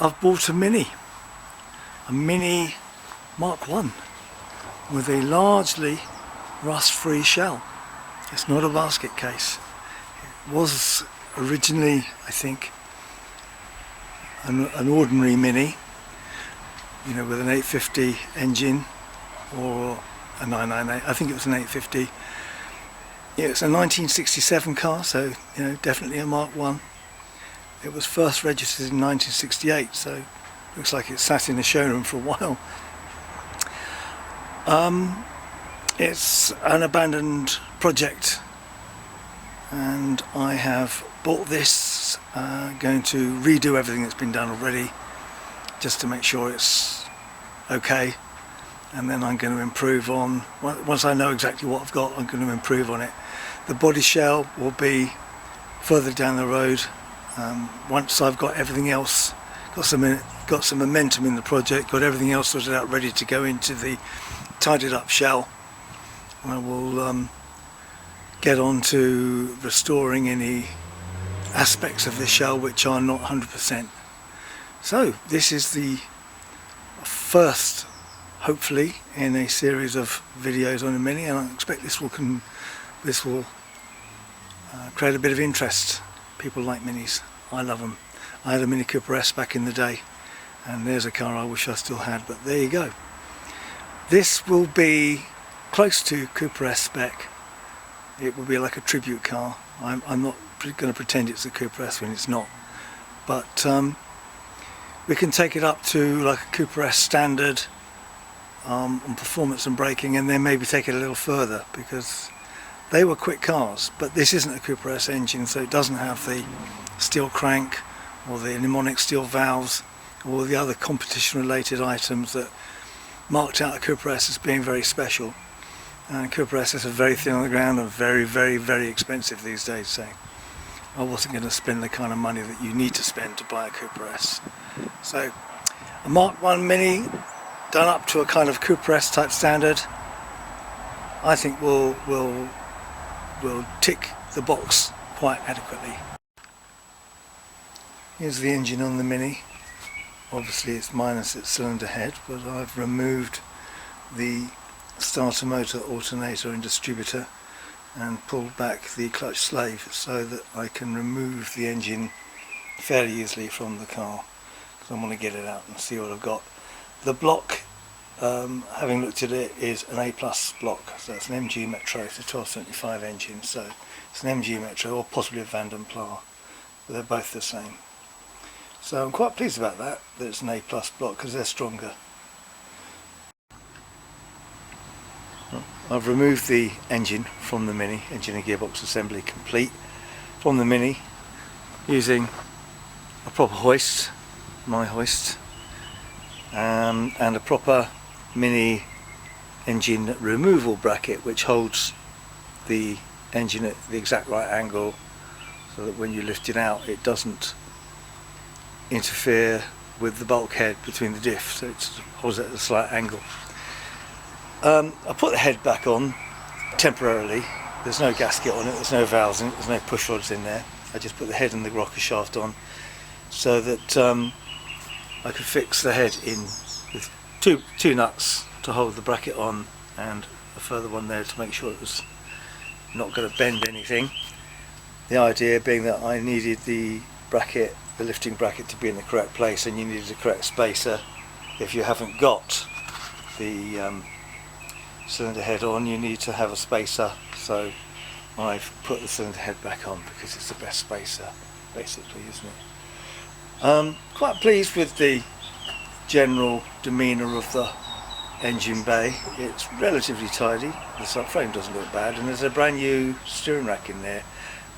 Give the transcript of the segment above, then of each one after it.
I've bought a Mini Mk1 with a largely rust-free shell. It's not a basket case. It was originally, I think, an ordinary Mini, you know, with an 850 engine or a 998. I think it was an 850. Yeah, it's a 1967 car, so you know, definitely a Mk1. It was first registered in 1968, so looks like it sat in the showroom for a while. It's an abandoned project, and I have bought this, going to redo everything that's been done already, just to make sure it's okay, and then I'm going to improve on, once I know exactly what I've got, I'm going to improve on it. The body shell will be further down the road. Once I've got everything else, got some momentum in the project, got everything else sorted out, ready to go into the tidied up shell, I will get on to restoring any aspects of the shell which are not 100%. So this is the first, hopefully, in a series of videos on a Mini, and I expect this will create a bit of interest. People like Minis. I love them. I had a Mini Cooper S back in the day, and there's a car I wish I still had, but there you go. This will be close to Cooper S spec. It will be like a tribute car. I'm not going to pretend it's a Cooper S when it's not, but we can take it up to like a Cooper S standard on performance and braking, and then maybe take it a little further, because they were quick cars, but this isn't a Cooper S engine, so it doesn't have the steel crank or the mnemonic steel valves or the other competition related items that marked out a Cooper S as being very special. And Cooper S are very thin on the ground and very, very, very expensive these days, so I wasn't going to spend the kind of money that you need to spend to buy a Cooper S. So a Mk1 Mini done up to a kind of Cooper S type standard, I think will tick the box quite adequately. Here's the engine on the Mini. Obviously it's minus its cylinder head, but I've removed the starter motor, alternator and distributor and pulled back the clutch slave so that I can remove the engine fairly easily from the car, because I want to get it out and see what I've got. The block, having looked at it, is an A+ block, so it's an MG Metro, it's a 1275 engine, so it's an MG Metro or possibly a Vanden Plas, but they're both the same. So I'm quite pleased about that it's an A+ block, because they're stronger. I've removed the engine from the Mini, engine and gearbox assembly complete from the Mini, using a proper hoist, my hoist, and a proper Mini engine removal bracket which holds the engine at the exact right angle, so that when you lift it out it doesn't interfere with the bulkhead between the diff, so it holds it at a slight angle. I put the head back on temporarily. There's no gasket on it, there's no valves in it, there's no push rods in there. I just put the head and the rocker shaft on so that I could fix the head in with two nuts to hold the bracket on, and a further one there to make sure it was not going to bend anything. The idea being that I needed the bracket, the lifting bracket, to be in the correct place, and you needed the correct spacer. If you haven't got the cylinder head on, you need to have a spacer, so I've put the cylinder head back on because it's the best spacer, basically, isn't it? Quite pleased with the general demeanour of the engine bay. It's relatively tidy, the subframe doesn't look bad, and there's a brand new steering rack in there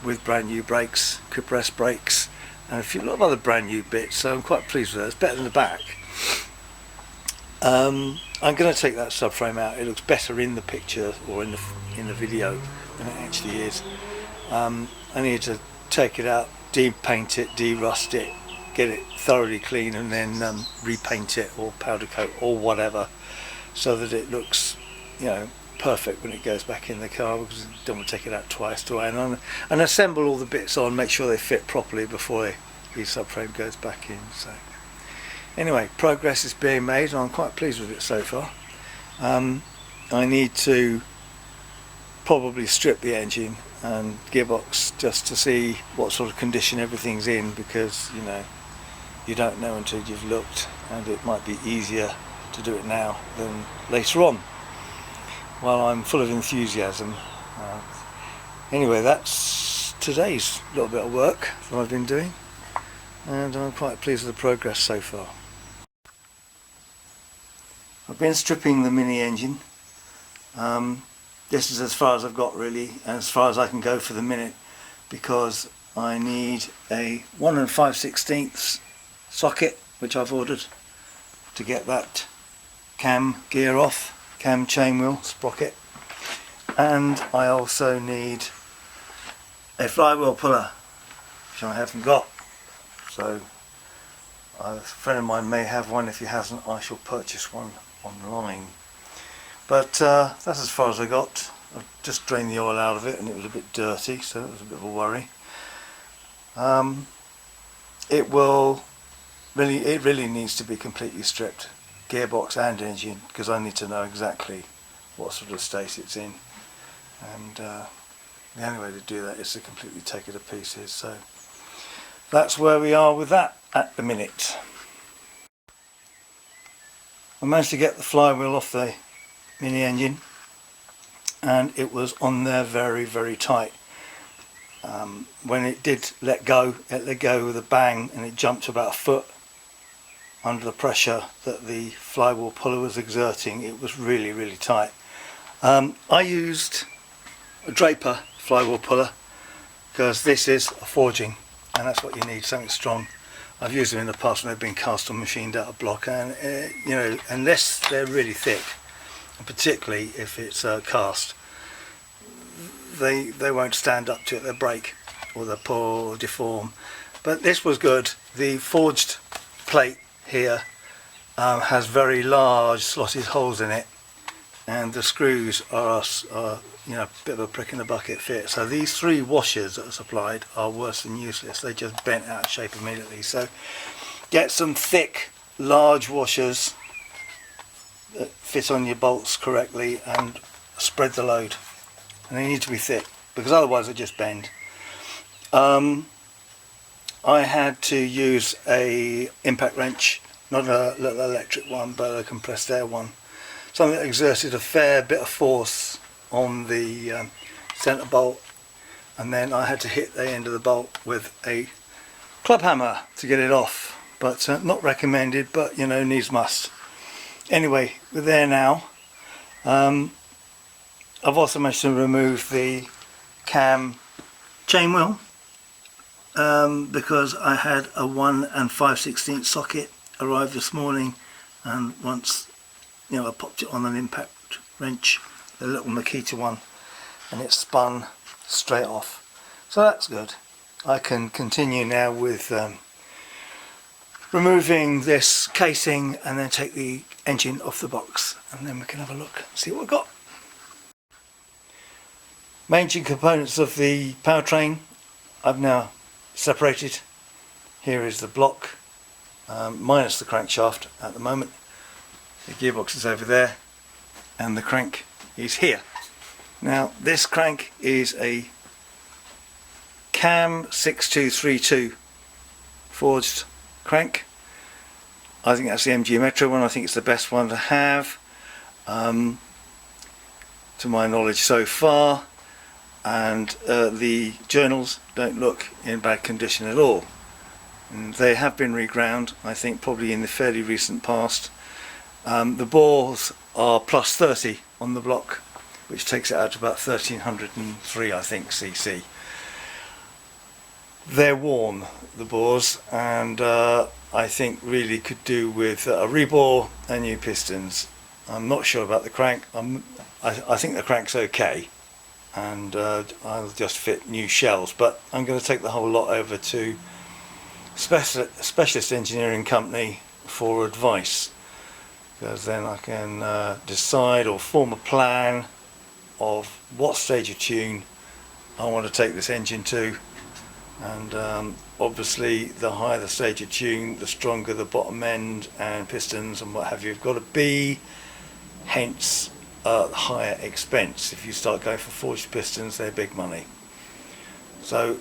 with brand new brakes, Cooper S brakes, and a lot of other brand new bits, so I'm quite pleased with that. It's better than the back. I'm going to take that subframe out. It looks better in the picture or in the video than it actually is. I need to take it out, de-paint it, de-rust it, get it thoroughly clean, and then repaint it or powder coat or whatever, so that it looks, you know, perfect when it goes back in the car, because I don't want to take it out twice, do I? And assemble all the bits on, make sure they fit properly before the subframe goes back in. So Anyway, progress is being made and I'm quite pleased with it so far. I need to probably strip the engine and gearbox just to see what sort of condition everything's in, because you know, you don't know until you've looked, and it might be easier to do it now than later on while I'm full of enthusiasm. Anyway, that's today's little bit of work that I've been doing, and I'm quite pleased with the progress so far. I've been stripping the mini engine. This is as far as I've got really, and as far as I can go for the minute, because I need a 1 5/16 socket which I've ordered to get that cam gear off, cam chain wheel sprocket, and I also need a flywheel puller which I haven't got, so a friend of mine may have one. If he hasn't, I shall purchase one online. But that's as far as I got. I've just drained the oil out of it and it was a bit dirty, so it was a bit of a worry. It really needs to be completely stripped, gearbox and engine, because I need to know exactly what sort of state it's in, and the only way to do that is to completely take it to pieces. So that's where we are with that at the minute. I managed to get the flywheel off the mini engine and it was on there very, very tight. When it did let go, it let go with a bang and it jumped about a foot under the pressure that the flywheel puller was exerting. It was really, really tight. I used a Draper flywheel puller because this is a forging and that's what you need, something strong. I've used them in the past when they've been cast or machined out of block, and you know, unless they're really thick, and particularly if it's cast, they won't stand up to it. They'll break or they'll pull or deform. But this was good. The forged plate here has very large slotted holes in it, and the screws are you know, a bit of a prick in the bucket fit. So these 3 washers that are supplied are worse than useless. They just bent out of shape immediately. So get some thick, large washers that fit on your bolts correctly and spread the load. And they need to be thick because otherwise they just bend. I had to use a impact wrench, not a little electric one, but a compressed air one. Something that exerted a fair bit of force on the centre bolt, and then I had to hit the end of the bolt with a club hammer to get it off, but not recommended, but you know, needs must. Anyway, we're there now. I've also managed to remove the cam chain wheel because I had a 1 5/16 socket arrive this morning, and once you know, I popped it on an impact wrench, the little Mk1 one, and it spun straight off. So that's good. I can continue now with removing this casing and then take the engine off the box, and then we can have a look and see what we've got. Main engine components of the powertrain I've now separated. Here is the block, minus the crankshaft at the moment. The gearbox is over there and the crank is here. Now this crank is a cam 6232 forged crank. I think that's the MG Metro one. I think it's the best one to have to my knowledge so far, and the journals don't look in bad condition at all, and they have been reground, I think probably in the fairly recent past. The bores are plus 30 on the block, which takes it out to about 1303, I think, cc. They're worn, the bores, and I think really could do with a rebore and new pistons. I'm not sure about the crank. I think the crank's okay, and I'll just fit new shells, but I'm going to take the whole lot over to specialist engineering company for advice, because then I can decide or form a plan of what stage of tune I want to take this engine to and obviously the higher the stage of tune, the stronger the bottom end and pistons and what have you have got to be, hence higher expense. If you start going for forged pistons, they're big money. So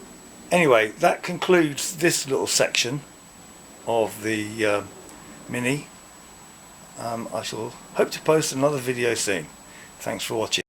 anyway, that concludes this little section of the Mini. I shall hope to post another video soon. Thanks for watching.